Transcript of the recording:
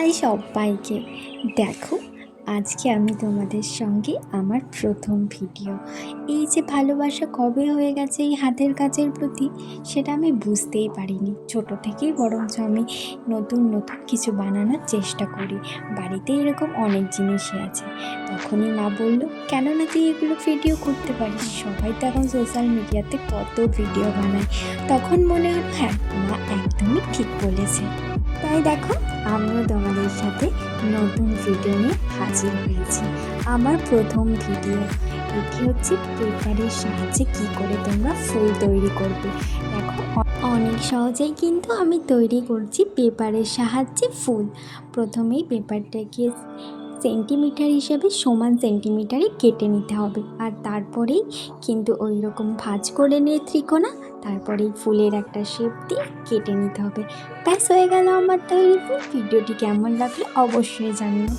High সবাইকে। দেখো, আজকে আমি তোমাদের সঙ্গে আমার প্রথম ভিডিও। এই যে ভালোবাসা কবে হয়ে গেছে এই হাতের কাজের প্রতি, সেটা আমি বুঝতেই পারিনি। ছোট থেকেই বরঞ্চ আমি নতুন নতুন কিছু বানানোর চেষ্টা করি। বাড়িতে এরকম অনেক জিনিসই আছে। তখনই মা বললো, কেন না তুই এগুলো ভিডিও করতে পারিস? সবাই তো এখন সোশ্যাল মিডিয়াতে কত ভিডিও বানায়। তখন মনে হলো হ্যাঁ, মা একদমই ঠিক বলেছে। তাই দেখো, আমিও তোমাদের সাথে নতুন ভিডিও নিয়ে হাজির হয়েছি। আমার প্রথম ভিডিও এটি হচ্ছে পেপারের সাহায্যে কি করে তোমরা ফুল তৈরি করবে। দেখো, অনেক সহজেই কিন্তু আমি তৈরি করছি পেপারের সাহায্যে ফুল। প্রথমেই পেপারটাকে সেন্টিমিটার হিসেবে সমান সেন্টিমিটারে কেটে নিতে হবে, আর তারপরেই কিন্তু ওই রকম ভাঁজ করে নিয়ে ত্রিকোণা, তারপরেই ফুলের একটা শেপ দিয়ে কেটে নিতে হবে। ব্যাস, হয়ে গেল আমার তৈরি ফুল। ভিডিওটি কেমন লাগলো অবশ্যই জানিও।